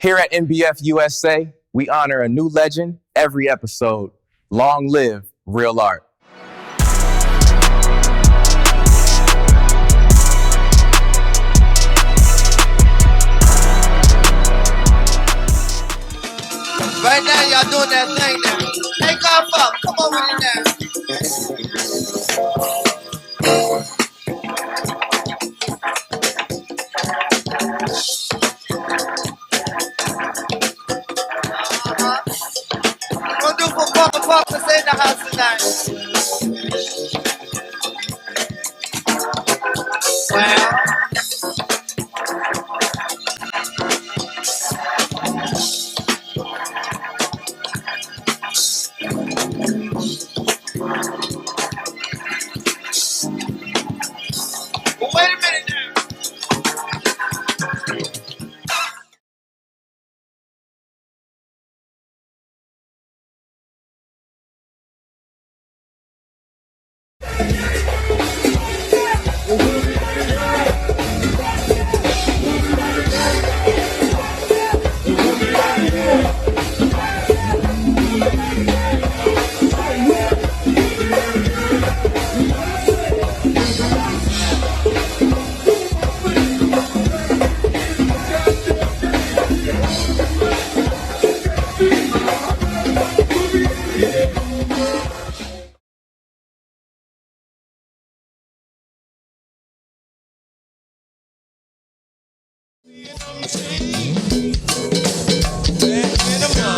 Here at NBF USA, we honor a new legend every episode. Long live real art. Right now, y'all doing that thing now. Take off up. Come on with it now. What do for Papa Papa's in the house tonight? Well. Well, wait a minute now.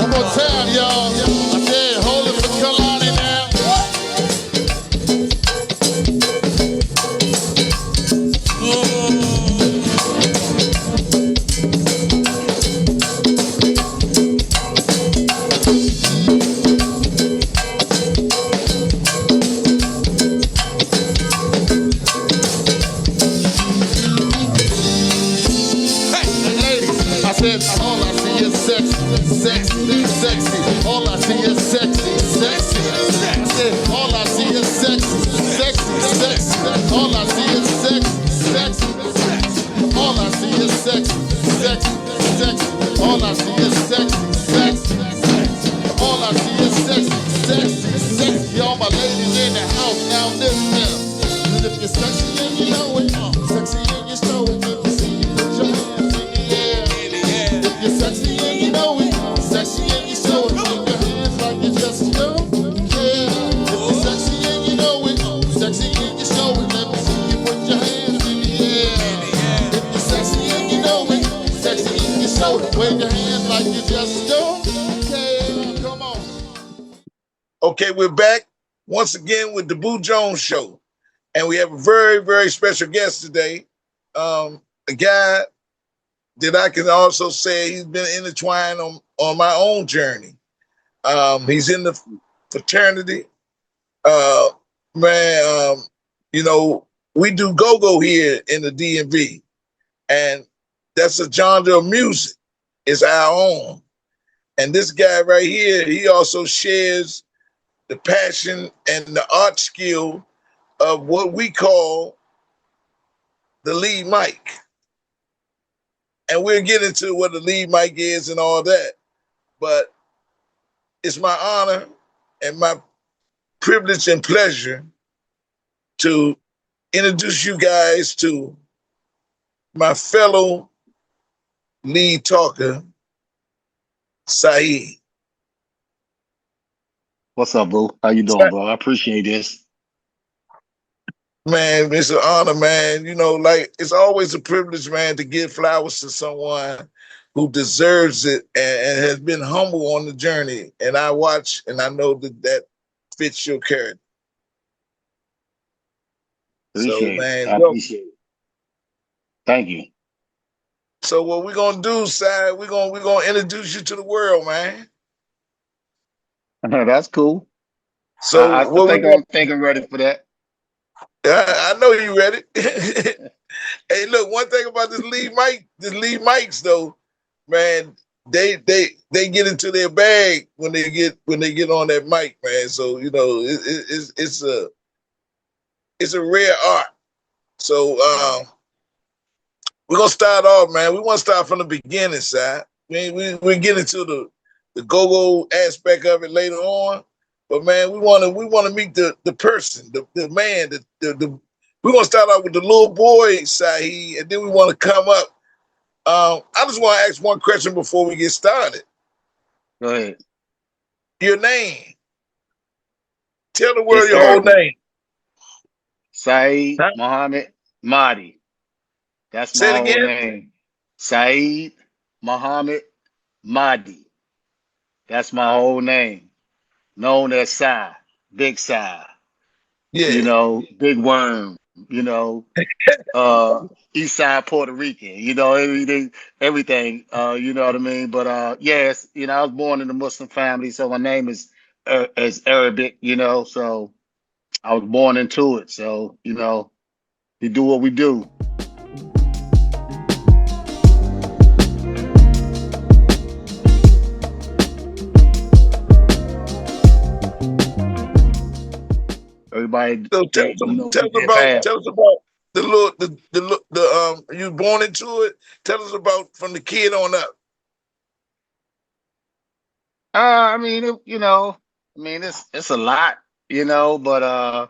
One more time, y'all. I said, hold it for Kalani now. Hey, ladies, I said, all I see is sexy, sexy, sexy. All I see is sexy, sexy, sexy. I said, all I see is sexy, sexy, sexy. All I see is sexy, sexy, sexy. All I see is sexy, sexy, sexy. All I see is sexy, sexy, sexy. All I see is sexy, sexy, sexy. All my ladies in the house now listen. And if you're sexy and you know it, sexy and you show it, let me see you put your hands in the air. If you're sexy and you know it, sexy and you show it, put your hands like you just don't care. If you're sexy and you know it, sexy and you show it, let me see you put your hands in the air. If you're sexy and you know it, sexy and you show it, wave your hands like you just don't care. Come on. Okay, we're back once again with the Boo Jones Show. And we have a very, very special guest today. A guy that I can also say he's been intertwined on my own journey. He's in the fraternity. You know, we do go-go here in the DMV. And that's a genre of music. It's our own. And this guy right here, he also shares the passion and the art skill of what we call the lead mic. And we'll get into what the lead mic is and all that. But it's my honor and my privilege and pleasure to introduce you guys to my fellow lead talker, Syeed. What's up, boo? How you doing, bro? I appreciate this. Man, it's an honor, man. You know, like, it's always a privilege, man, to give flowers to someone who deserves it and has been humble on the journey. And I watch and I know that fits your character. Appreciate So, man, it. I appreciate it. Thank you. So what we're gonna do, Si, we're gonna introduce you to the world, man. That's cool. So I think I'm ready for that. I know you ready. Hey, look, one thing about this lead mics though, man, they get into their bag when they get on that mic, man. So you know, it's a rare art. So we're gonna start off, man. We want to start from the beginning, Si. We get into the go-go aspect of it later on. But man, we wanna meet the person, the man, we're gonna start out with the little boy, Syeed, and then we wanna come up. I just wanna ask one question before we get started. Go ahead. Your name. Tell the world It's your whole Arabic. name. Syeed Huh? Muhammad Mahdi. That's Say my it whole again. name. Syeed Muhammad Mahdi. That's my whole name. Known as Psy, Big Psy, Yeah. Big Worm, East Side Puerto Rican, everything, you know what I mean? But yes, I was born in a Muslim family, so my name is Arabic, so I was born into it. So, we do what we do. Everybody, So get past. tell us about the little you born into it. Tell us about from the kid on up. I mean, it's a lot, but of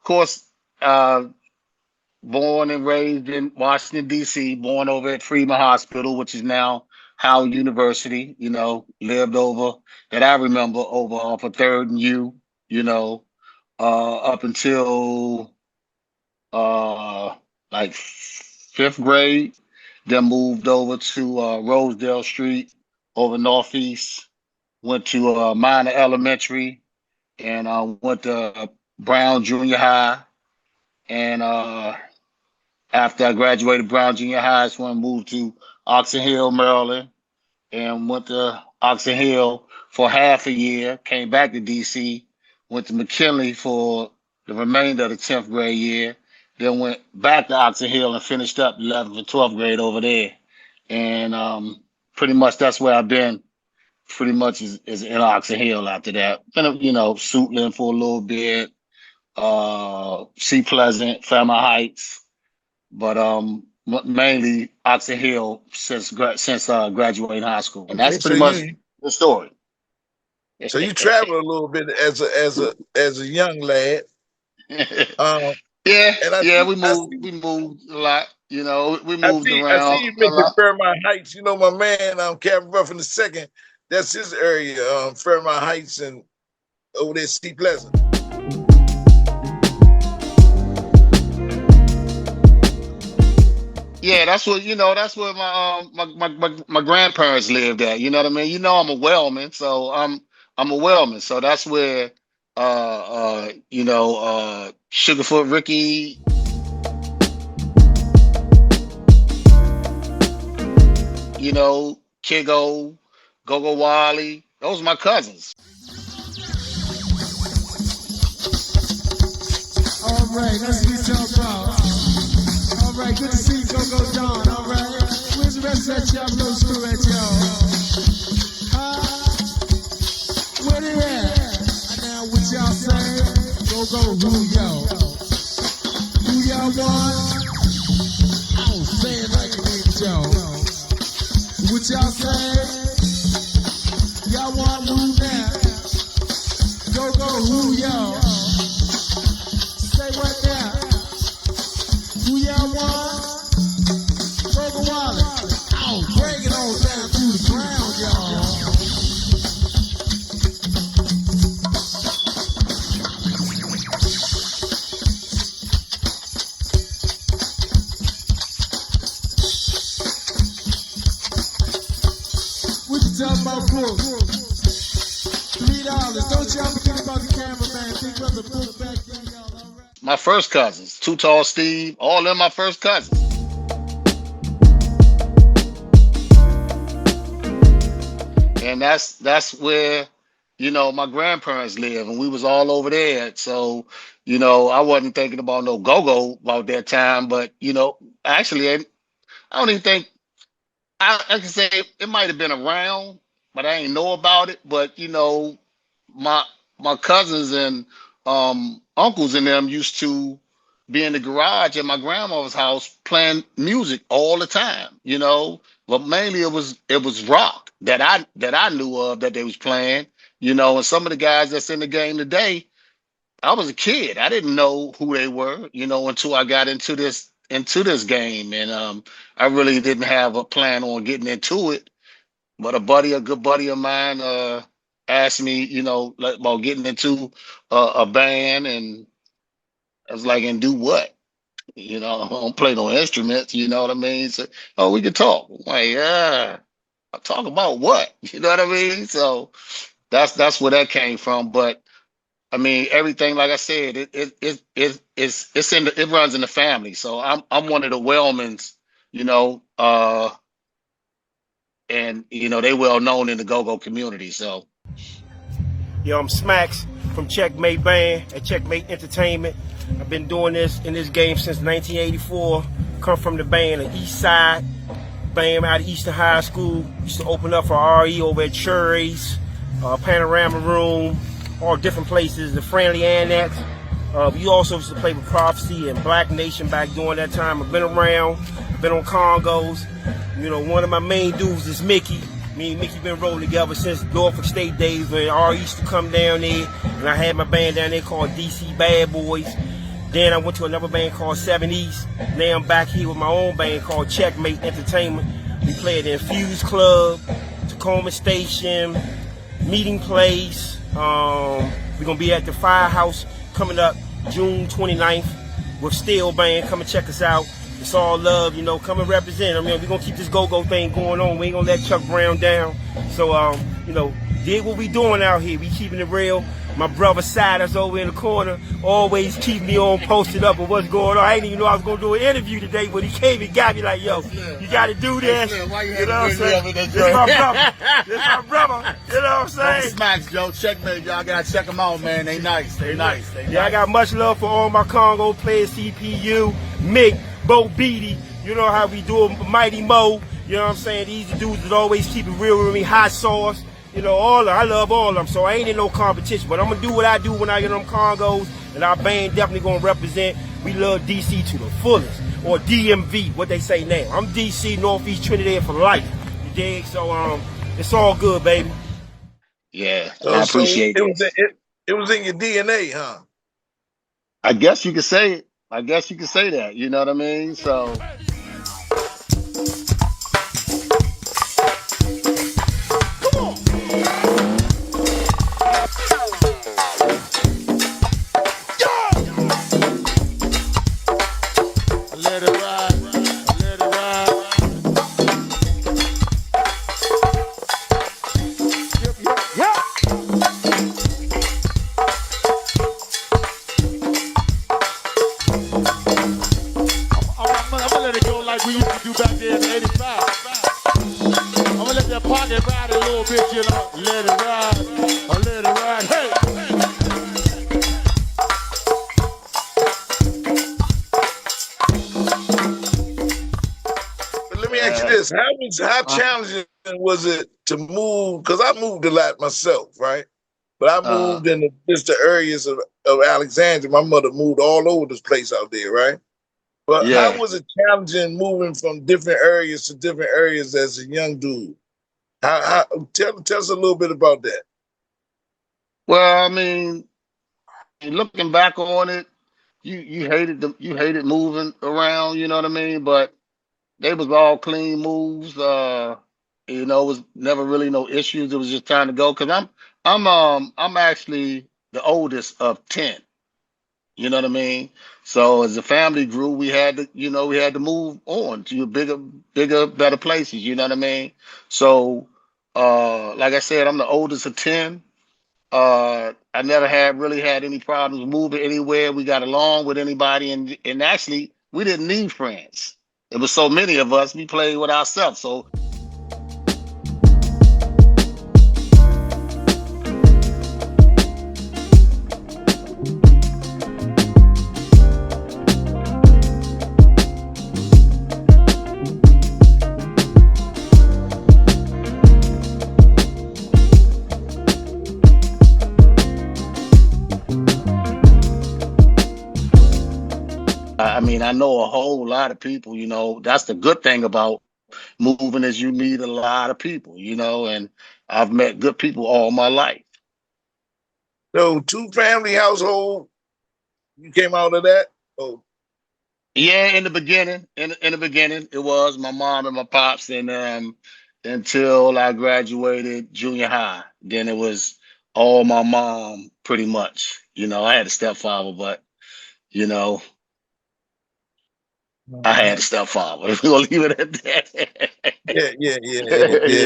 course, uh, born and raised in Washington D.C., born over at Freeman Hospital, which is now Howard University. Lived over that I remember over off of Third and U. Up until like fifth grade. Then moved over to Rosedale Street over Northeast. Went to Minor Elementary and went to Brown Junior High. And after I graduated Brown Junior High, I went moved to Oxon Hill, Maryland, and went to Oxon Hill for half a year. Came back to DC, went to McKinley for the remainder of the 10th grade year. Then went back to Oxon Hill and finished up 11th and 12th grade over there. And pretty much that's where I've been. Pretty much is in Oxon Hill after that. And Suitland for a little bit, Sea Pleasant, Fairmont Heights, but mainly Oxon Hill since graduating high school, and that's Okay, pretty much the story. so you travel a little bit as a young lad. Yeah, And we moved a lot. We I moved I see around you a mentioned lot. Fairmont Heights. You know my man, Captain Ruffin II. That's his area, Fairmont Heights and over there, Sea Pleasant. Yeah, that's where my grandparents lived at. You know what I mean? I'm a Wellman, so I'm a Wellman, so that's where Sugarfoot Ricky, Kigo, Gogo Wally, those are my cousins. All right, let's get y'all proud. All right, good to see you, Go Don. All right, where's the rest of that y'all little screw at y'all? Where they at? Now what y'all say? Go, who y'all? Who y'all want? I don't say it like it ain't y'all. What y'all say? Y'all want who now? Go, who y'all? Say what now? Who y'all want? Go, Wally. Oh, break it on down through the ground, y'all. What you talking about, books? $3. Don't y'all forget about the cameraman. Think about the book back then, y'all. All right. My first cousins, Too Tall Steve, all them my first cousins. And that's where my grandparents live, and we was all over there. So I wasn't thinking about no go-go about that time, but actually I don't even think I can say it might have been around, but I ain't know about it. But my cousins and uncles and them used to be in the garage at my grandma's house playing music all the time, you know. But mainly it was rock that I knew of that they was playing, you know. And some of the guys that's in the game today, I was a kid. I didn't know who they were, you know, until I got into this game. And I really didn't have a plan on getting into it. But a good buddy of mine, asked me, you know, like, about getting into a band, and I was like, and do what? You know, I don't play no instruments. You know what I mean? So, oh, we can talk. I'm like, yeah, talk about what? You know what I mean? So that's where that came from. But I mean, everything, like I said, it runs in the family. So I'm one of the Wellmans, you know, and you know they well known in the go-go community. So Yo, I'm Smacks from Checkmate Band at Checkmate Entertainment. I've been doing this in this game since 1984. Come from the band, the East Side band out of Eastern High School. Used to open up for RE over at Cherries, Panorama Room, all different places, the Friendly Annex. We also used to play with Prophecy and Black Nation back during that time. I've been around, I've been on Congos. You know, one of my main dudes is Mickey. Me and Mickey been rolling together since Norfolk State days when R used to come down there, and I had my band down there called DC Bad Boys. Then I went to another band called 7 East. Now I'm back here with my own band called Checkmate Entertainment. We play at the Infused Club, Tacoma Station, Meeting Place. We're gonna be at the Firehouse coming up June 29th with Steel Band. Come and check us out. It's all love, you know. Come and represent. I mean, we're gonna keep this go-go thing going on. We ain't gonna let Chuck Brown down. So, you know, dig what we doing out here. We keeping it real. My brother Sider's over in the corner, always keep me on posted up with what's going on. I didn't even know I was gonna do an interview today, but he came and got me like, yo, you gotta do this. You know what I'm saying? This my brother. This my brother. You know what I'm saying? Smacks, Joe. Checkmate. Y'all gotta check them out, man. They nice. They nice. Yeah, I got much love for all my Congo players, CPU, Mick, Bo Beatty. You know how we do it, Mighty Mo. You know what I'm saying? These dudes that always keep it real with me. Hot Sauce. You know, I love all of them, so I ain't in no competition. But I'm going to do what I do when I get them Congos, and our band definitely going to represent. We love DC to the fullest, or DMV, what they say now. I'm DC, Northeast Trinidad for life. You dig? So it's all good, baby. yeah, I appreciate it. It was in your DNA, huh? I guess you could say it. I guess you could say that. You know what I mean? So. How challenging was it to move? Because I moved a lot myself, right? But I moved in just the areas of Alexandria. My mother moved all over this place out there, right? But how was it challenging moving from different areas to different areas as a young dude? Tell us a little bit about that. Well, I mean, looking back on it, you hated moving around. You know what I mean? But they was all clean moves. You know, it was never really no issues. It was just time to go. Cause I'm actually the oldest of 10. You know what I mean? So as the family grew, we had to move on to bigger, better places. You know what I mean? So, like I said, I'm the oldest of 10. I never really had any problems moving anywhere. We got along with anybody, and actually, we didn't need friends. There was so many of us, we played with ourselves. So I mean, I know a whole lot of people, you know. That's the good thing about moving is you meet a lot of people, you know, and I've met good people all my life. So 2-family household, you came out of that? Oh, Yeah, in the beginning, in the beginning, it was my mom and my pops, and until I graduated junior high, then it was all my mom, pretty much. You know, I had a stepfather, but you know, I had a stepfather. We're gonna leave it at that. You yeah.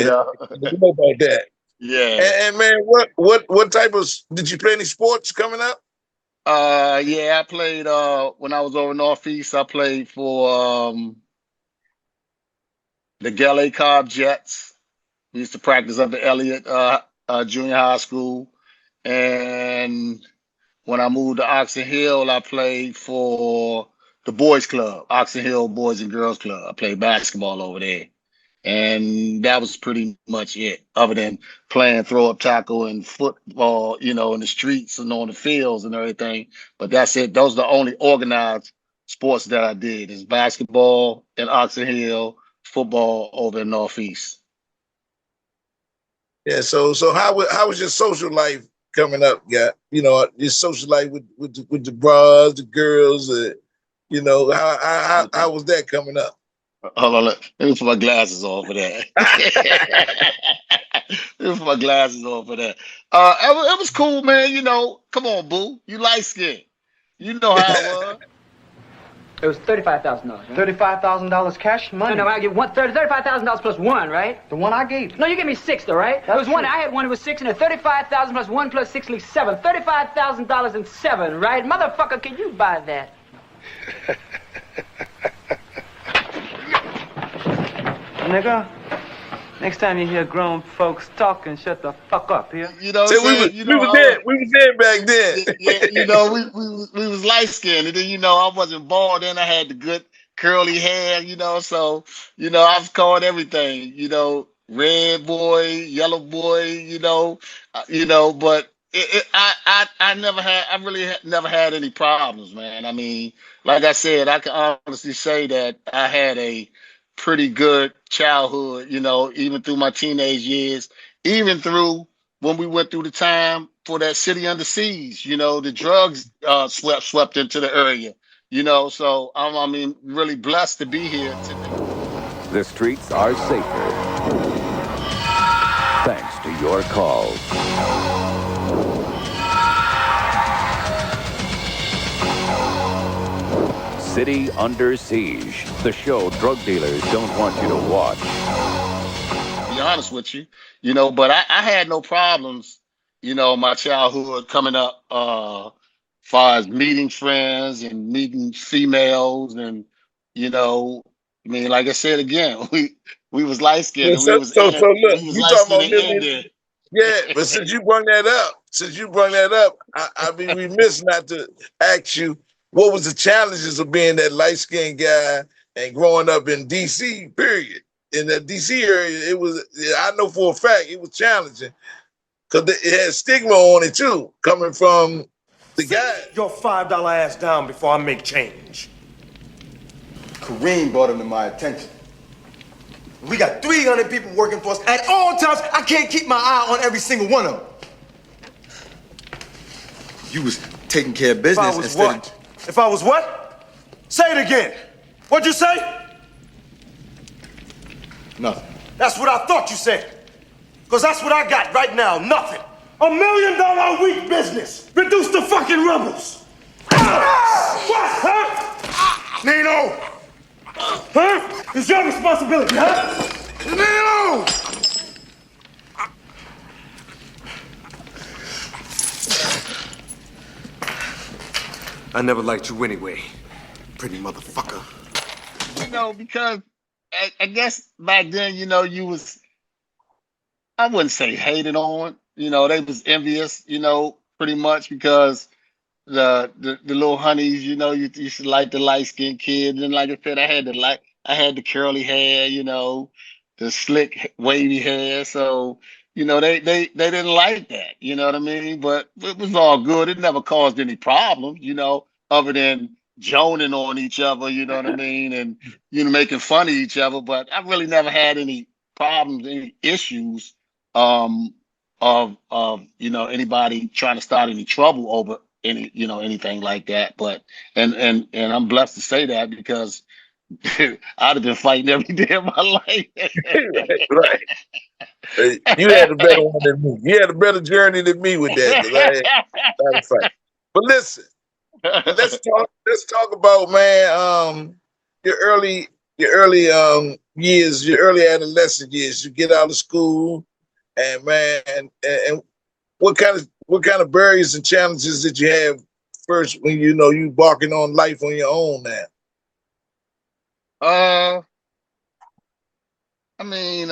know, You know about that. yeah. And man, what type of did you play any sports coming up? Yeah, I played when I was over Northeast, I played for the Galley Cobb Jets. We used to practice up at Elliott Junior High School. And when I moved to Oxon Hill, I played for the boys club, Oxon Hill Boys and Girls Club. I played basketball over there. And that was pretty much it, other than playing throw up tackle and football, you know, in the streets and on the fields and everything. But that's it. Those are the only organized sports that I did is basketball in Oxon Hill, football over in Northeast. Yeah. So how was your social life coming up? Yeah, you know, your social life with the bras, the girls. You know, how was that coming up? Hold on, let me put my glasses on for that. Let me put my glasses on for that. It was cool, man. You know, come on, boo. You light skinned. You know how it was. It was $35,000. Right? $35,000 cash money. No, I give $35,000 plus one, right? The one I gave. No, you gave me six, though, right? It was one. I had one. It was six, and a 35,000 plus one plus six leaves seven. $35,000 and seven, right? Motherfucker, can you buy that? Nigga, next time you hear grown folks talking, shut the fuck up, here. You know, So we was there back then. Yeah, you know, we was light skinned, and then you know I wasn't bald. Then I had the good curly hair, you know. So you know, I was called everything. You know, red boy, yellow boy. You know. But I never had. I really never had any problems, man. I mean, like I said, I can honestly say that I had a pretty good childhood. You know, even through my teenage years, even through when we went through the time for that city under siege, you know, the drugs swept into the area, you know. So I mean, really blessed to be here today. The streets are safer thanks to your calls. City Under Siege, the show drug dealers don't want you to watch. To be honest with you, you know, but I had no problems, you know, my childhood coming up, far as meeting friends and meeting females, and you know, I mean, like I said again, we was light skinned, and So look, we was you light talking skinned about and living. Indian. Yeah, but since you brought that up, I'd be remiss not to ask you what was the challenges of being that light skinned guy and growing up in DC. Period. In the DC area, it was. I know for a fact it was challenging because it had stigma on it too, coming from the guy. Your $5 ass down before I make change. Kareem brought him to my attention. We got 300 people working for us at all times. I can't keep my eye on every single one of them. You was taking care of business instead. If I was what? Say it again. What'd you say? Nothing. That's what I thought you said. Because that's what I got right now, nothing. $1 million a week business. Reduce the fucking rebels. What, huh? Nino! Huh? It's your responsibility, huh? Nino! I never liked you anyway, pretty motherfucker. You know, because I guess back then, you know, you was, I wouldn't say hated on, you know, they was envious, you know, pretty much because the little honeys, you know, you used to like the light skinned kid. And like I said, I had the curly hair, you know, the slick wavy hair. So, you know, they didn't like that, you know what I mean? But it was all good. It never caused any problems, you know, other than joning on each other, you know what I mean, and making fun of each other. But I really never had any problems, any issues of anybody trying to start any trouble over anything like that. But and I'm blessed to say that because I'd have been fighting every day of my life. Right. You had a better one than me. You had a better journey than me with that. 'Cause I had a fight. But listen, let's talk about, man, your early years, your early adolescent years. You get out of school, and man, and what kind of barriers and challenges did you have first when you barking on life on your own now? I mean,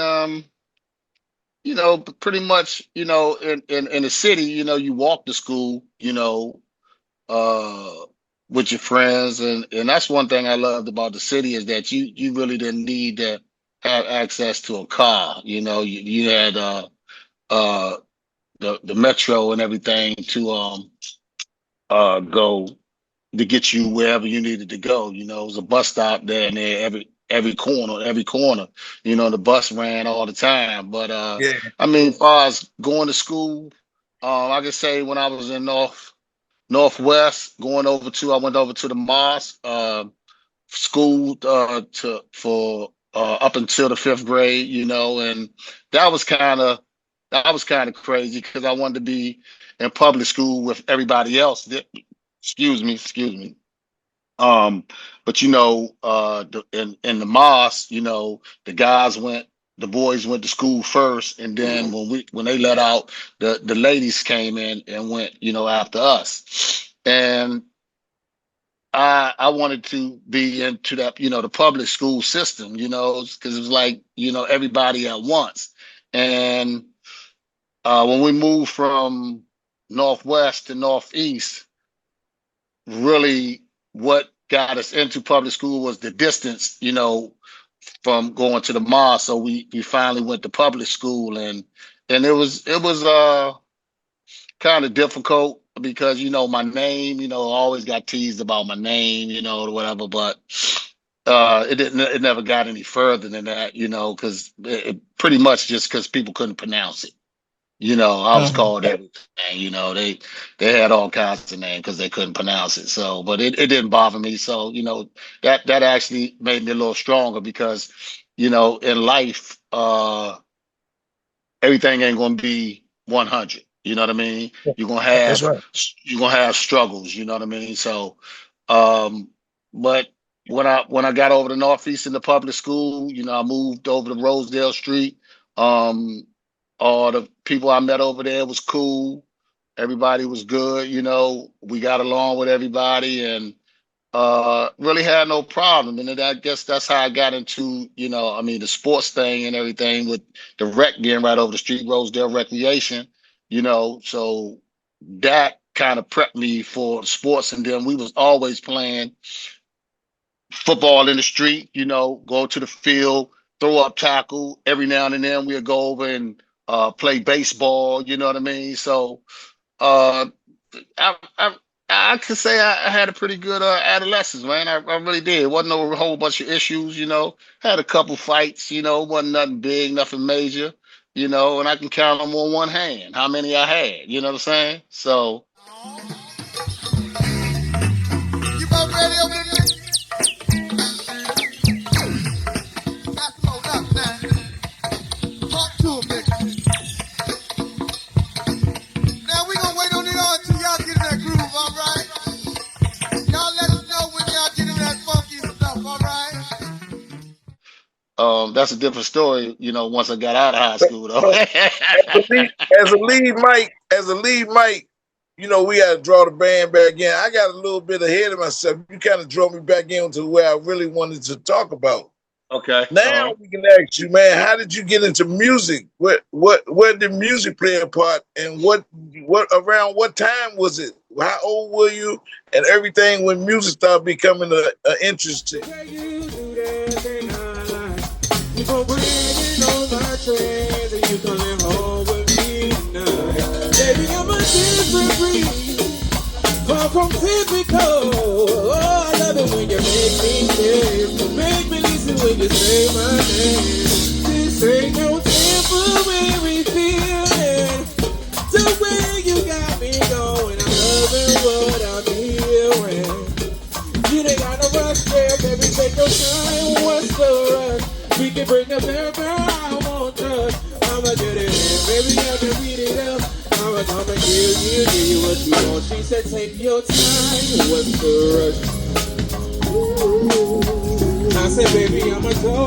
pretty much, in the city, you walk to school, with your friends, and that's one thing I loved about the city is that you really didn't need to have access to a car. You had the metro and everything to go to get you wherever you needed to go. It was a bus stop there and there every corner. The bus ran all the time. But I mean, as far as going to school, I can say when I was in Northwest, I went over to the mosque school for up until the 5th grade, and that was kind of crazy because I wanted to be in public school with everybody else. Excuse me. But in the mosque, the boys went to school first, and then when they let out, the ladies came in and went, after us. And I wanted to be into that, the public school system, because it was like, everybody at once. And when we moved from Northwest to Northeast, really what got us into public school was the distance, from going to the mosque. So we finally went to public school, and it was kind of difficult because my name, I always got teased about my name, or whatever, but it never got any further than that, because it pretty much just because people couldn't pronounce it. I was called everything. They had all kinds of names because they couldn't pronounce it. So, but it didn't bother me. So, that actually made me a little stronger because, in life, everything ain't gonna be 100. You know what I mean? You're gonna have struggles. You know what I mean? So, but when I got over to Northeast in the public school, I moved over to Rosedale Street. All the people I met over there was cool. Everybody was good. We got along with everybody and really had no problem. And I guess that's how I got into, the sports thing and everything with the rec being right over the street, Rosedale Recreation, so that kind of prepped me for sports. And then we was always playing football in the street, go to the field, throw up tackle. Every now and then we'd go over and play baseball, you know what I mean? So I could say I had a pretty good adolescence, man. I really did. It wasn't a whole bunch of issues, Had a couple fights, wasn't nothing big, nothing major, and I can count them on one hand how many I had, you know what I'm saying? So You about ready over there? Talk to him, nigga. Now we gonna wait on it all until y'all get in that groove, all right? Y'all let us know when y'all get in that funky stuff, all right? that's a different story, once I got out of high school though. as a lead mic, we got to draw the band back in. I got a little bit ahead of myself. You kind of drove me back into where I really wanted to talk about. Okay. Now we can ask you, man, how did you get into music? Where did music play a part, and what around what time was it? How old were you, and everything when music started becoming an interest to you? far from typical. Oh, I love it when you make me dance. Make me listen when you say my name. This ain't no temporary feeling. The way you got me going, I'm loving what I'm hearing. You ain't got no rush there, baby, take your time. What's the rush? We can bring up every I won't touch. I'ma get it in, baby, I can beat it up. I'ma come and give you what you want. She said, take your time. What's the rush? Ooh. I said, baby, I'ma go.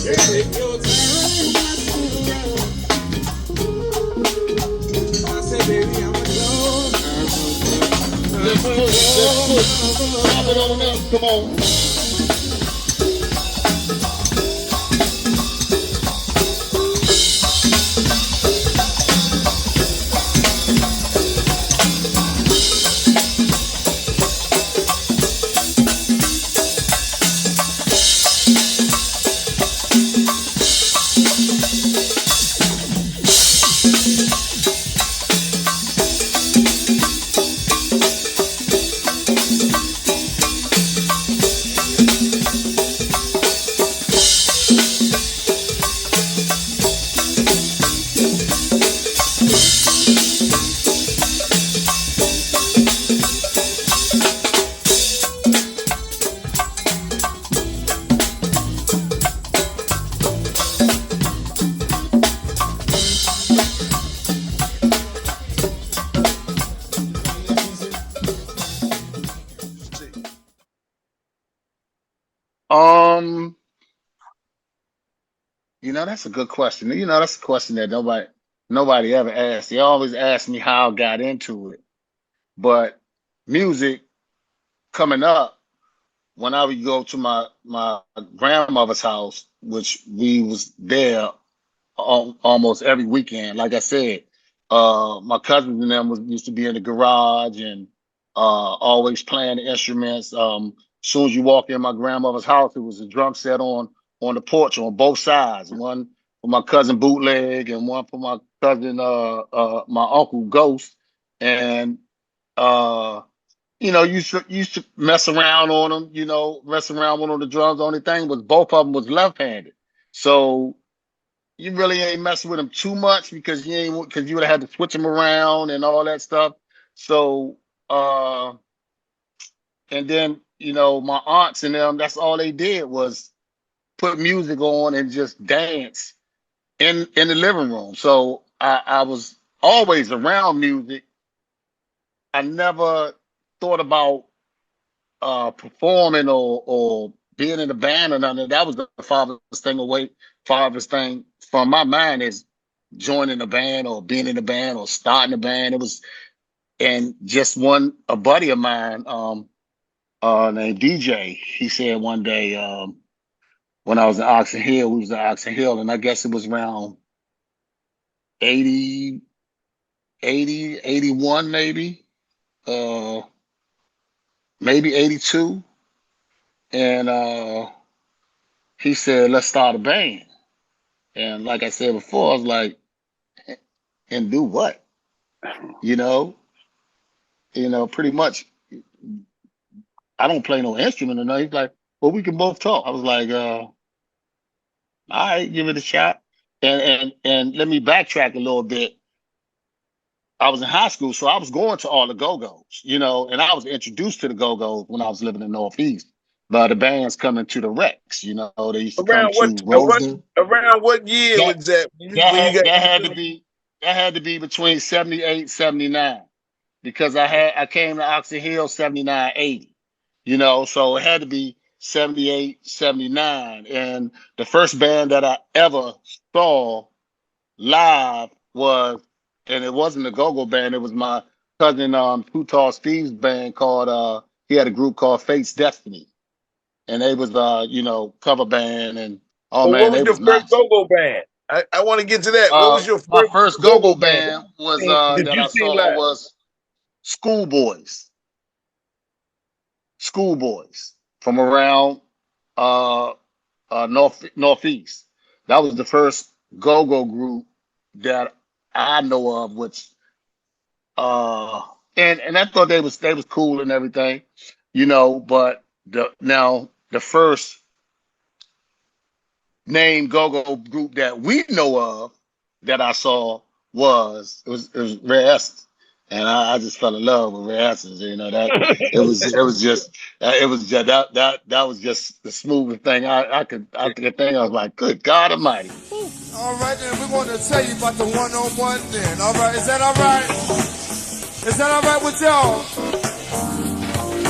Take your time. What's the rush? I said, baby, I'ma go. Pop it on up, come on. You know, that's a good question. You know, that's a question that nobody ever asked. They always ask me how I got into it. But music coming up, when I would go to my grandmother's house, which we was there almost every weekend. Like I said, my cousins and them used to be in the garage and always playing the instruments. Soon as you walk in my grandmother's house, it was a drum set on the porch on both sides. One for my cousin Bootleg and one for my cousin my uncle Ghost. And you know, used to mess around on them, you know, mess around on the drums. The only thing was both of them was left-handed. So you really ain't messing with them too much because you would have had to switch them around and all that stuff. So and then, you know, my aunts and them, that's all they did was put music on and just dance in the living room. So I was always around music. I never thought about performing or being in a band or nothing. That was the farthest thing from my mind is joining a band or being in a band or starting a band. It was, and just a buddy of mine, named DJ, he said one day, when I was in Oxon Hill, we was in Oxon Hill, and I guess it was around 80, 81 maybe, maybe 82. And he said, let's start a band. And like I said before, I was like, and do what? You know, pretty much, I don't play no instrument or nothing. He's like, well, we can both talk. I was like, all right, give it a shot. And let me backtrack a little bit. I was in high school, so I was going to all the go-go's, you know, and I was introduced to the go-go's when I was living in Northeast. But the bands coming to the Rex, you know, they used to come to Rosedale. Around what year was that? That had to be between 78, 79, because I came to Oxon Hill 79, 80, you know, so it had to be 78, 79. And the first band that I ever saw live was, and it wasn't a go-go band, it was my cousin Too Tall Steve's band called he had a group called Fate's Destiny. And they was you know, cover band, and What was your first go-go band? I want to get to that. What was your my first go-go band was that I saw was Schoolboys. Schoolboys from around Northeast. That was the first go-go group that I know of, which and I thought they was cool and everything, but the first name go-go group that we know of that I saw was Rare Essence. And I just fell in love with Rare Essence. That that was just the smoothest thing I could think. I was like, good God Almighty. All right, then we're going to tell you about the one-on-one then. All right, is that all right? Is that all right with y'all?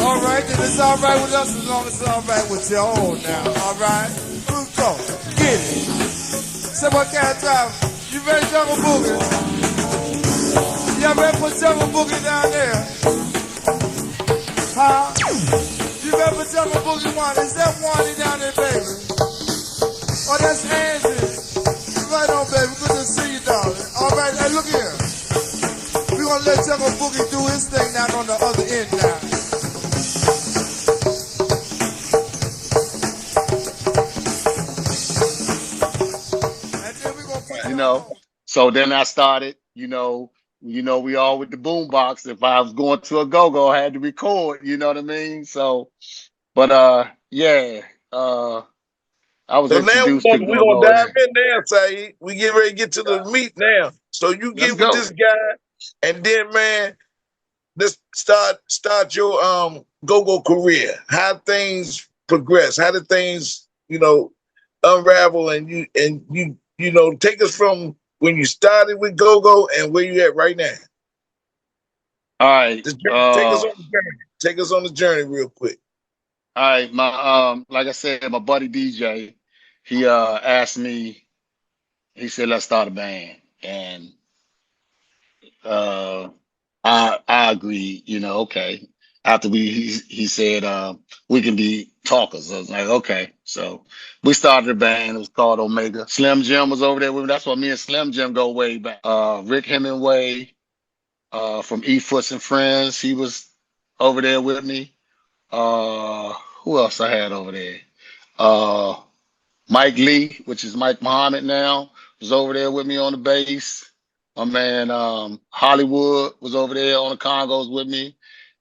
All right, then it's all right with us as long as it's all right with y'all now. All right, let's go. Get it. Say what kind of time? You ready, Jungle Boogie? Y'all ready for Jungle Boogie down there? Huh? You ready for Jungle Boogie one? Is that Wani down there, baby? Oh, that's Angie. Right on, baby. Good to see you, darling. All right, hey, look here. We're going to let Jungle Boogie do his thing now on the other end now. So then I started, we all with the boombox. If I was going to a go-go, I had to record, you know what I mean? So, but I was introduced to we're gonna dive in there, Syeed. We get ready to get to the meat now. So you get with this guy, and then man, let's start your go-go career. How things progress, how did things, unravel, and you take us from when you started with go-go and where you at right now. All right. Take us on the journey. Take us on the journey real quick. All right, my like I said, my buddy DJ, he asked me, he said, let's start a band. And I agreed, okay. After he said we can be talkers. I was like, okay. So we started a band. It was called Omega. Slim Jim was over there with me. That's why me and Slim Jim go way back. Rick Hemingway from E Foots and Friends, he was over there with me. Who else I had over there? Mike Lee, which is Mike Muhammad now, was over there with me on the bass. My man Hollywood was over there on the congos with me.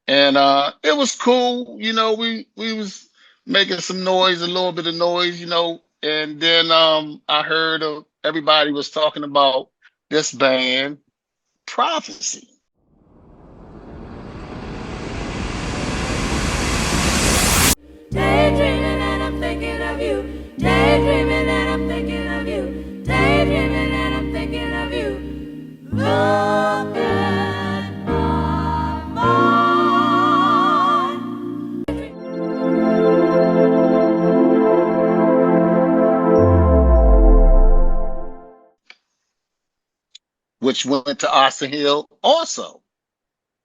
And it was cool, we was making some noise, a little bit of noise, and then I heard everybody was talking about this band, Prophecy. Daydreaming and I'm thinking of you. Daydreaming and I'm thinking of you. Daydreaming and I'm thinking of you. Look at my mind. Which went to Oxon Hill also.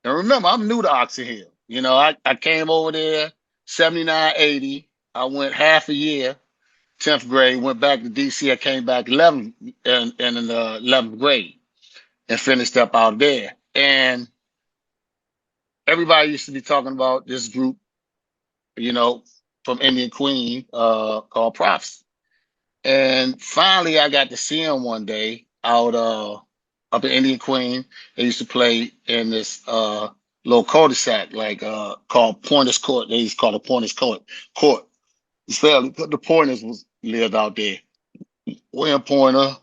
And remember, I'm new to Oxon Hill. I came over there 79, 80. I went half a year, 10th grade, went back to DC. I came back 11th in the 11th grade and finished up out there. And everybody used to be talking about this group, from Indian Queen called Prophecy. And finally, I got to see them one day out up in Indian Queen. They used to play in this little cul-de-sac, called Pointers Court. They used to call it Pointers Court. The Pointers lived out there. William Pointer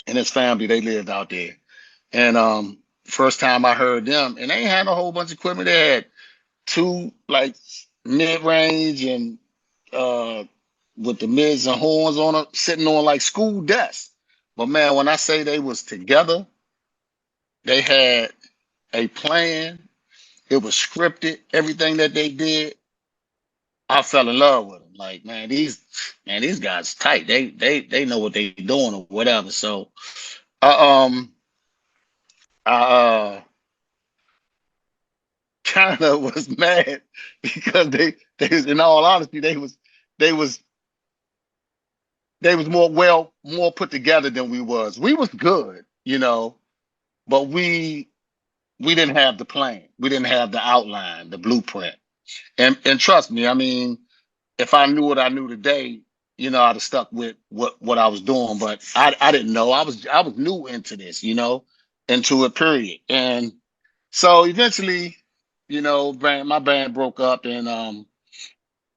and his family, they lived out there. And first time I heard them, and they ain't had a whole bunch of equipment. They had two mid-range and with the mids and horns on them, sitting on school desks. But man, when I say they was together, they had a plan. It was scripted. Everything that they did, I fell in love with them. These guys tight. They know what they doing or whatever. So, I kind of was mad because they was, in all honesty, they was more put together than we was. We was good, but we didn't have the plan. We didn't have the outline, the blueprint. And trust me, I mean, if I knew what I knew today, I'd have stuck with what I was doing, but I didn't know. I was new into this, into it, period. And so eventually, my band broke up, and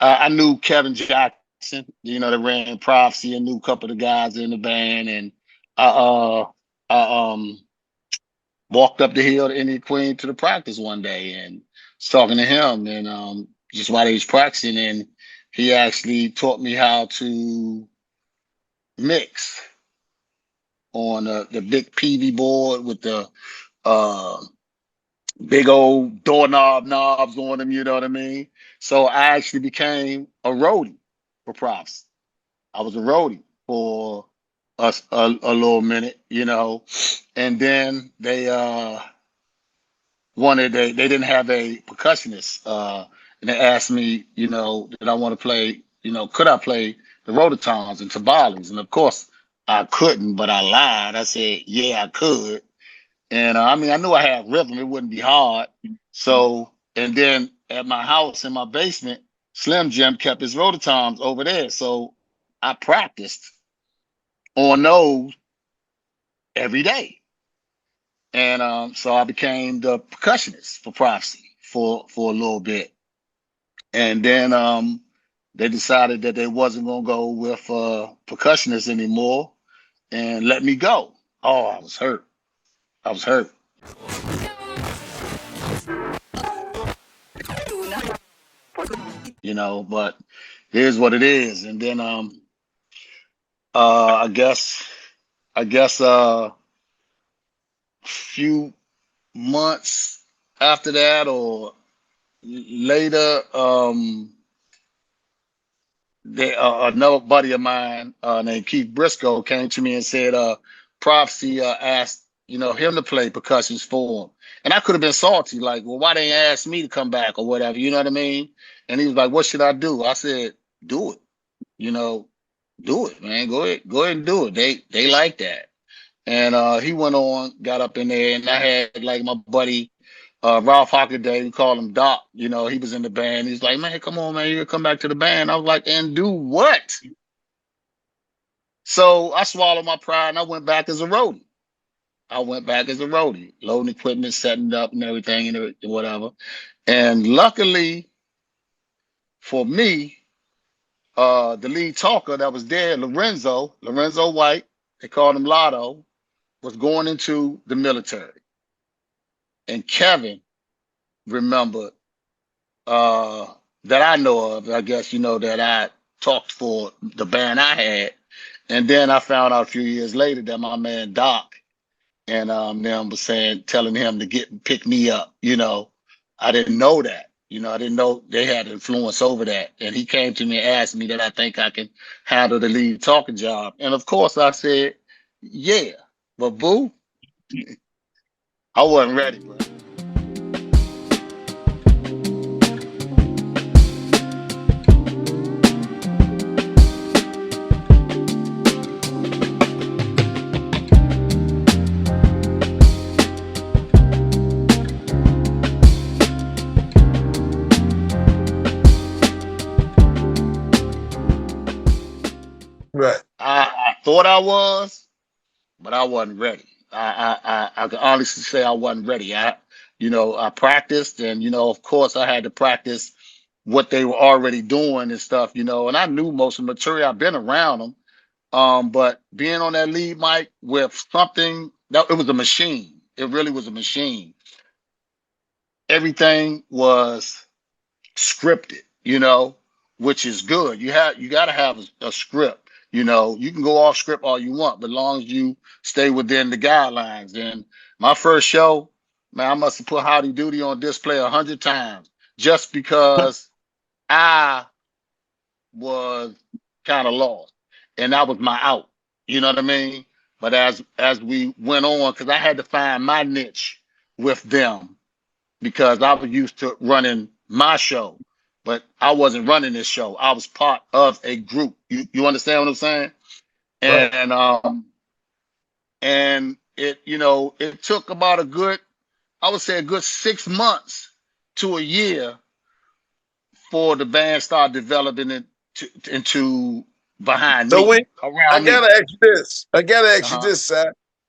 I knew Kevin Jackson, that ran Prophecy. I knew a couple of the guys in the band, and I walked up the hill to Indian Queen to the practice one day and was talking to him, and just while he was practicing, and he actually taught me how to mix on the big PV board with the uh, big old doorknob knobs on them, you know what I mean? So I actually became a roadie for Props. I was a roadie for a little minute, and then they they didn't have a percussionist, and they asked me, did I want to play, could I play the rototoms and timbales? And of course I couldn't, but I lied. I said, yeah, I could. And I knew I had rhythm. It wouldn't be hard. So, and then at my house in my basement, Slim Jim kept his rototoms over there. So I practiced on those every day. And so I became the percussionist for Prophecy for a little bit. And then they decided that they wasn't going to go with percussionists anymore and let me go. Oh, I was hurt. But here's what it is. And then I guess few months after that or later, another buddy of mine named Keith Briscoe came to me and said Prophecy asked him to play percussions for him. And I could have been salty, like, well, why they ain't ask me to come back or whatever, you know what I mean? And he was like, what should I do? I said, do it. Do it, man. Go ahead and do it. They like that. And he went on, got up in there, and I had like my buddy Ralph Hockaday, we call him Doc, he was in the band. He's like, man, come on, man, you come back to the band. I was like, and do what? So I swallowed my pride and I went back as a roadie. Loading equipment, setting up and everything and whatever. And luckily for me, the lead talker that was there, Lorenzo White, they called him Lotto, was going into the military. And Kevin remembered that I know of, I guess, that I talked for the band I had. And then I found out a few years later that my man Doc and them was telling him to pick me up. I didn't know that. I didn't know they had influence over that. And he came to me and asked me that I think I can handle the lead talking job. And of course I said, yeah. But boo, I wasn't ready, bro. Right. I thought I was, but I wasn't ready. I can honestly say I wasn't ready. I practiced, and of course I had to practice what they were already doing and stuff, and I knew most of the material. I've been around them, but being on that lead mic with something that it was a machine. It really was a machine. Everything was scripted, which is good. You got to have a script. You can go off script all you want, but as long as you stay within the guidelines. And my first show, man, I must have put Howdy Doody on display 100 times just because I was kind of lost. And that was my out. You know what I mean? But as we went on, because I had to find my niche with them because I was used to running my show. But I wasn't running this show. I was part of a group. You understand what I'm saying? And and it it took about a good 6 months to a year for the band start developing it into behind So me, when I around gotta me. ask you this, Uh-huh. Si.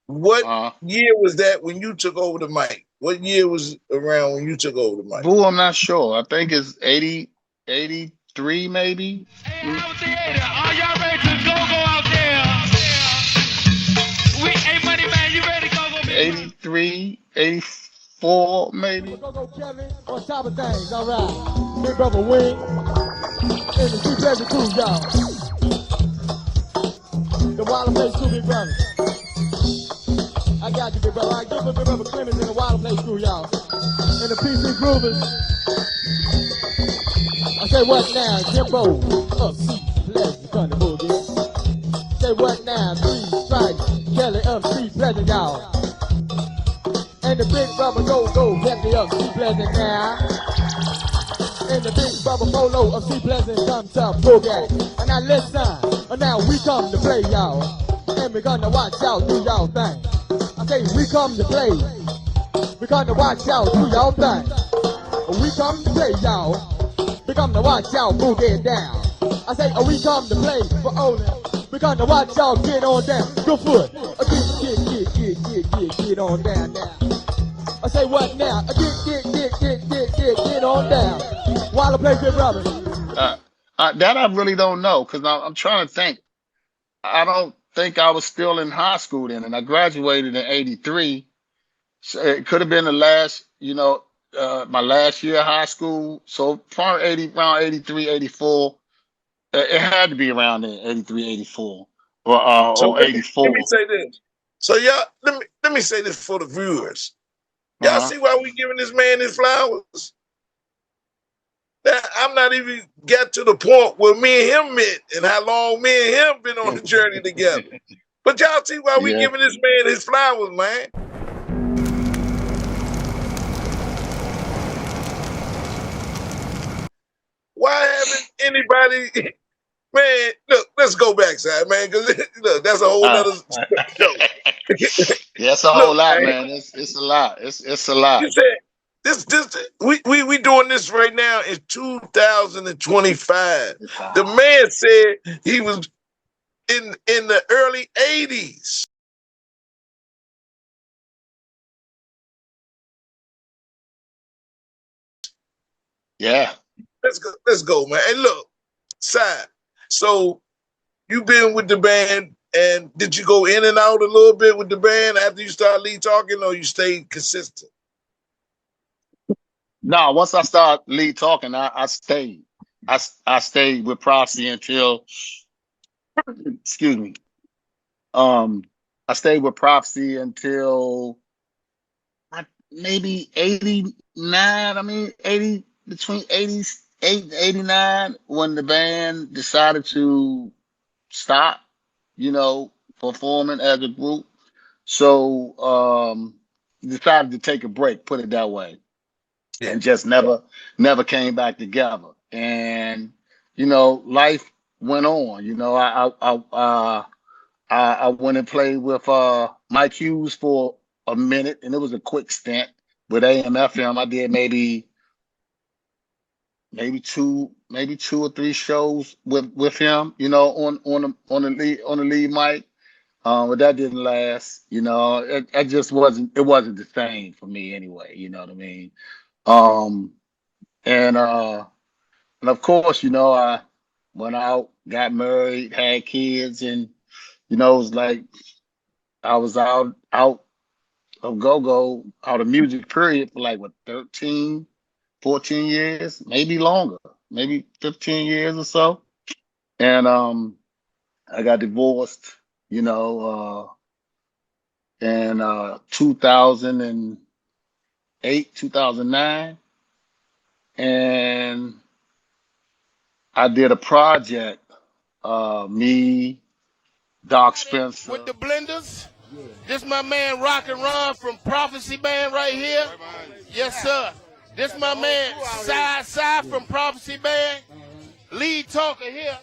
What Uh-huh. year was that when you took over the mic? What year was around when you took over the mic? Boo, I'm not sure. I think it's 80, 83 maybe. Hey, out there, are y'all ready to go out there? Hey, Money Man, you ready to go, big brother? 83, 84 maybe. Go Kevin on top of things, all right. Big brother Wing and the Two Pleasure Crew, y'all. The Wild Place Crew, big brother. I got you, big brother. I give a big brother Clemens and the Wild Place Crew, y'all. And the PC Groovers. I say what now, Jimbo? Up, Pleasure, come to boogie. Say what now, Three Strikes, Kelly up, Street Pleasure, y'all. And the big brother go, get me up, Sea Pleasant now. And the big brother Polo of Sea Pleasant come to boogie. And now listen, and now we come to play, y'all. And we gonna watch y'all do y'all thing. I say we come to play. We gonna watch y'all do y'all thing. We come to play, y'all. We come to watch y'all boogie down. I say we come to play for only. We gonna watch y'all get on down. Good foot. Get on down now. I say what now? Get on down. While I play, big brother. That I really don't know because I'm trying to think. I don't think I was still in high school then, and I graduated in '83. So it could have been the last, my last year of high school. So probably around 83, 84. It had to be around there, 83, 84, So or let me 84. say this. So y'all, let me say this for the viewers. Y'all Uh-huh. see why we giving this man his flowers? Now, I'm not even got to the point where me and him met and how long me and him been on the journey together. But y'all see why we Yeah. giving this man his flowers, man. Why haven't anybody, man, look, let's go backside, man, because look, that's a whole nother show. Yeah, it's a whole Look, lot, man, man. It's a lot. It's a lot. you said this we doing this right now in 2025. The man said he was in the early 80s. Yeah. Let's go, man. And look, Side. So you've been with the band, and did you go in and out a little bit with the band after you start lead talking, or you stayed consistent? No, once I started lead talking, I stayed. I stayed with Prophecy until, excuse me. I stayed with Prophecy until maybe 89. I mean, 80, between 88 and 89, when the band decided to stop, performing as a group. So decided to take a break, put it that way, and just never came back together. And life went on. I went and played with Mike Hughes for a minute, and it was a quick stint with AM/FM. I did maybe two or three shows with him, on the lead mic. But that didn't last. It just wasn't the same for me anyway. You know what I mean? And of course, I went out, got married, had kids, and it was like I was out of go-go, out of music period for like 13, 14 years, maybe longer, maybe 15 years or so. And I got divorced, in 2008, 2009. And I did a project, me, Doc Spencer. With the Blenders. This my man Rock and Ron from Prophecy Band right here. Yes, sir. This my man Side from Prophecy Band. Lead talker here.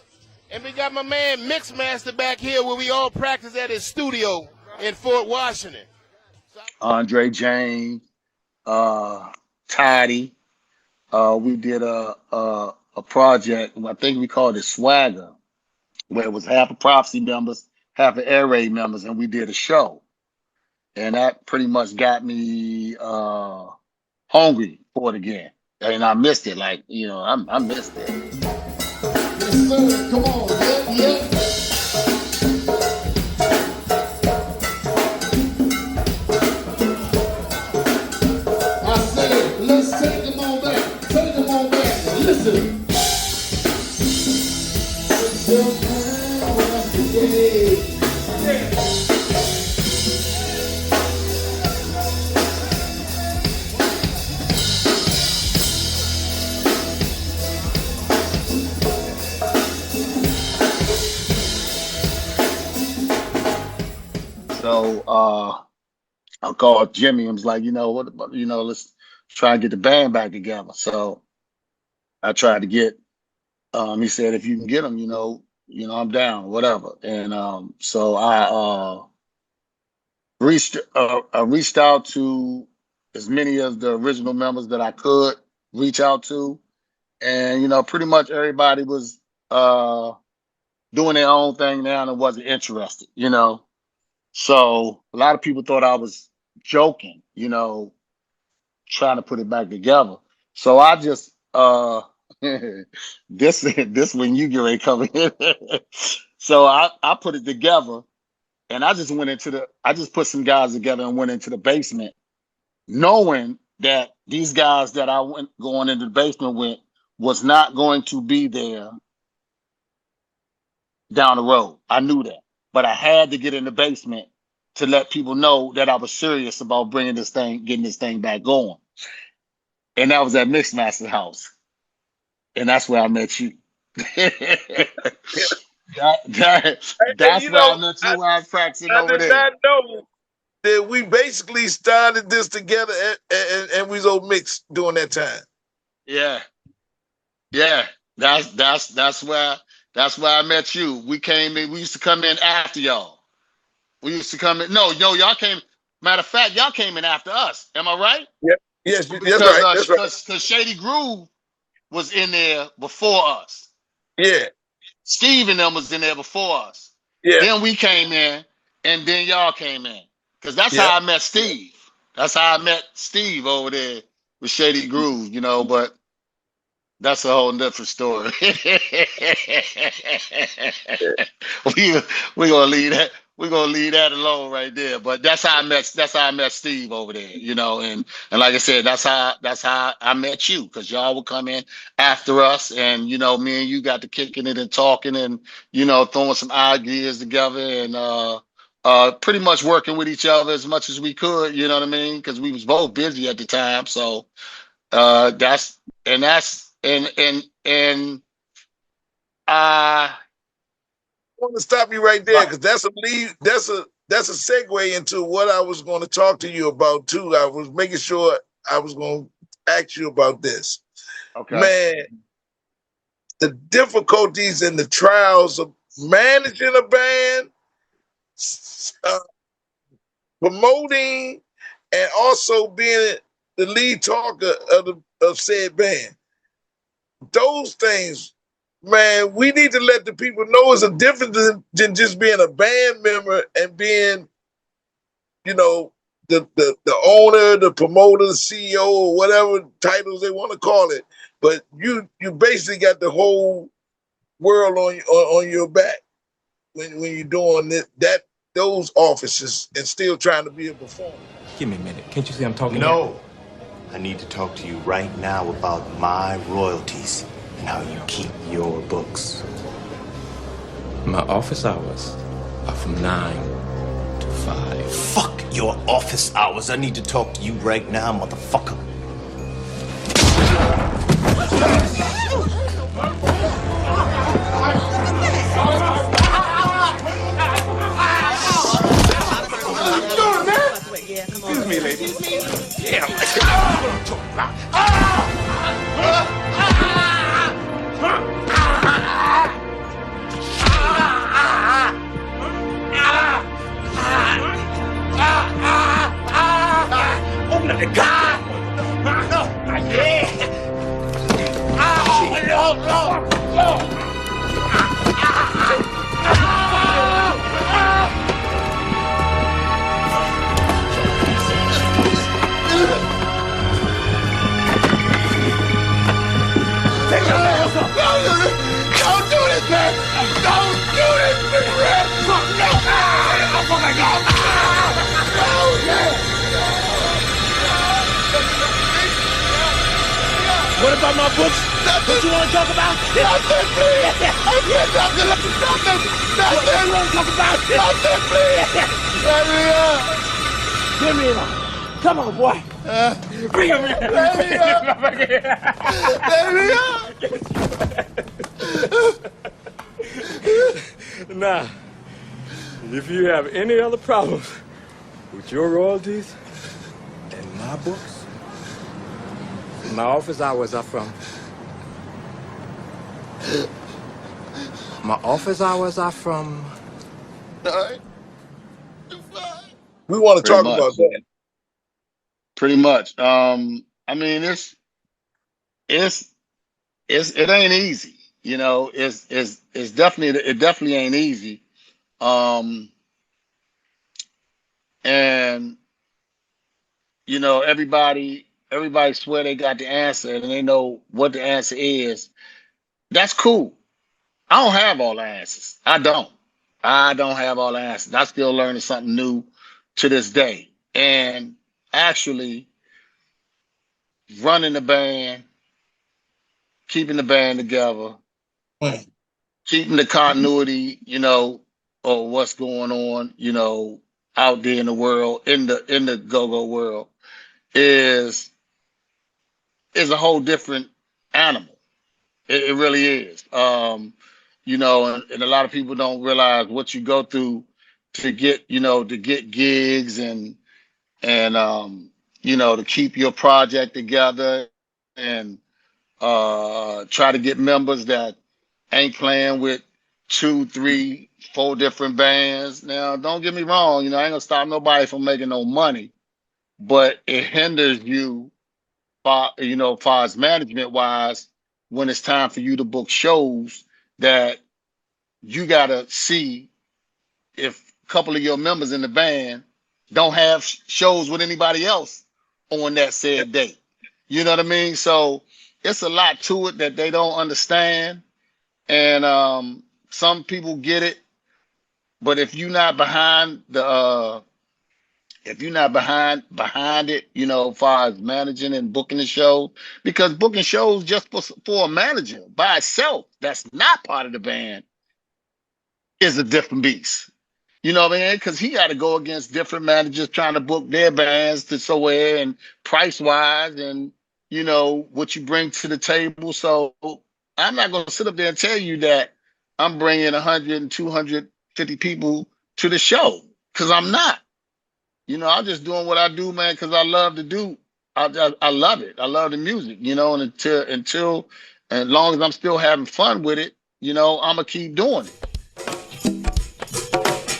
And we got my man Mixmaster back here where we all practice at his studio in Fort Washington. Andre James, Toddy. We did a project, I think we called it Swagger, where it was half of Prophecy members, half of Air Raid members, and we did a show. And that pretty much got me hungry for it again. And I missed it. Like, you know, I missed it. Yes, sir. Come on. Yeah. I said, let's take them on back. Take them on back. Listen. So I called Jimmy and was like, you know, what about, you know, let's try and get the band back together. So I tried to get he said, if you can get them, you know, I'm down, whatever. And so I reached out to as many of the original members that I could reach out to. And, you know, pretty much everybody was doing their own thing now and wasn't interested, you know. So a lot of people thought I was joking, you know, trying to put it back together. So I just this when you get ready to come in. So I put it together and I just put some guys together and went into the basement, knowing that these guys that I went going into the basement with was not going to be there down the road. I knew that. But I had to get in the basement to let people know that I was serious about getting this thing back going. And that was at Mixmaster's house. And that's where I met you. That's where I met you when I was practicing over there. I did not know that we basically started this together and we was all mixed during that time. Yeah. That's where I met you. We came in, we used to come in after y'all. We used to come in. No, y'all came. Matter of fact, y'all came in after us. Am I right? Yeah. Yes, that's right. That's right. Because Shady Groove was in there before us. Yeah. Steve and them was in there before us. Yeah. Then we came in, and then y'all came in. Because that's how I met Steve. That's how I met Steve over there with Shady Groove, you know, but that's a whole different story. We're gonna leave that. We're gonna leave that alone right there. But that's how I met Steve over there, you know, and like I said, that's how I met you, because y'all would come in after us, and you know, me and you got to kicking it and talking and, you know, throwing some ideas together and pretty much working with each other as much as we could, you know what I mean? Because we was both busy at the time. So I want to stop you right there, because that's a segue into what I was going to talk to you about too. I was making sure I was going to ask you about this. Okay. Man, the difficulties and the trials of managing a band, promoting, and also being the lead talker of said band. Those things, man, we need to let the people know it's a difference than just being a band member and being, you know, the owner, the promoter, the CEO, or whatever titles they want to call it. But you basically got the whole world on your back when you're doing those offices and still trying to be a performer. Give me a minute. Can't you see I'm talking? No. I need to talk to you right now about my royalties and how you keep your books. My office hours are from 9 to 5. Fuck your office hours. I need to talk to you right now, motherfucker. Excuse me, lady. Yeah. Open up the gun. No, not yet. No. What about my books? What you want to talk about? Nothing, please. I said nothing. Nothing. What you want to talk about? Nothing, please. Let me up. Give me one. Come on, boy. Bring him in. Let me up. Let me up. Now, if you have any other problems with your royalties and my books, my office hours are from... My office hours are from... We want to Pretty talk much. about that. Pretty much. I mean, it ain't easy. You know, it's definitely, it definitely ain't easy. And you know, everybody swear they got the answer and they know what the answer is. That's cool. I don't have all the answers. I don't have all the answers. I still learning something new to this day. And actually running the band, keeping the band together, keeping the continuity, you know, of what's going on, you know, out there in the world, in the go-go world, is a whole different animal. It really is. You know, and a lot of people don't realize what you go through to get, you know, to get gigs and you know, to keep your project together and try to get members that ain't playing with 2, 3, 4 different bands. Now, don't get me wrong, you know, I ain't gonna stop nobody from making no money, but it hinders you, you know, far as management wise, when it's time for you to book shows that you gotta see if a couple of your members in the band don't have shows with anybody else on that said date. You know what I mean? So it's a lot to it that they don't understand. And some people get it, but if you're not behind the if you're not behind it, you know, as far as managing and booking the show, because booking shows just for a manager by itself that's not part of the band is a different beast. You know what I mean? Because he got to go against different managers trying to book their bands to somewhere and price wise and, you know, what you bring to the table. So I'm not going to sit up there and tell you that I'm bringing 100 and 250 people to the show, because I'm not. You know, I'm just doing what I do, man, because I love to do. I love it. I love the music, you know, and until as long as I'm still having fun with it, you know, I'm going to keep doing it.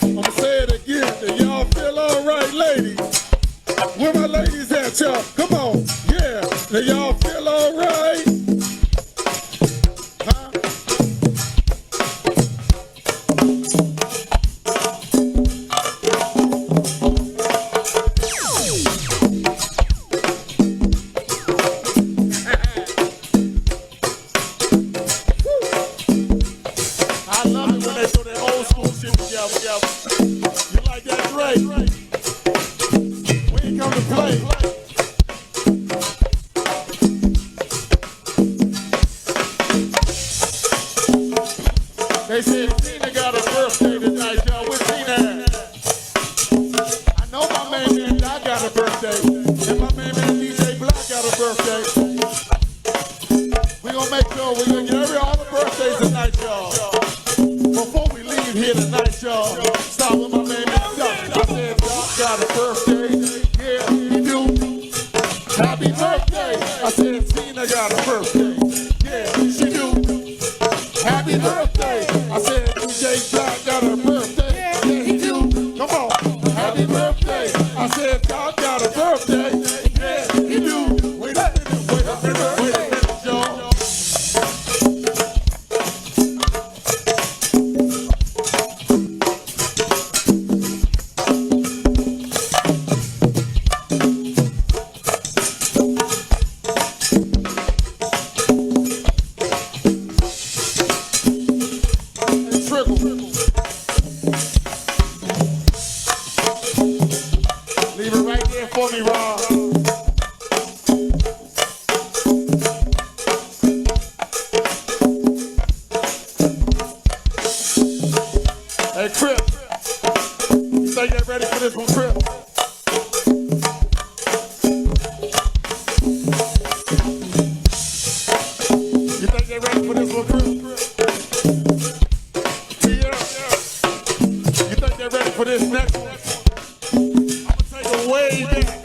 I'm gonna say it again. Do y'all feel all right, ladies? Where my ladies at, y'all? Come on. Yeah. Do y'all feel all right? Huh? I love it when they do that old school shit together. You like that, Dre? We ain't come to play. They said Tina got a birthday tonight, y'all. Where's Tina at? I know my main man Doc got a birthday, and my main man DJ Black got a birthday. We gonna make sure we gonna get all the birthdays tonight, y'all. Before we leave here tonight, y'all, stop with my main man Doc. I said Doc got a birthday. Yeah, he do. Happy birthday. I said Tina got a birthday. Yeah, she do. Happy birthday. I said DJ Black got a birthday. Yeah, he do. Come on. Happy birthday. I said Doc got a birthday. Yeah, he do. Wait a minute, wait a minute, wait a minute, y'all. Leave it right there for me, Rob. way back.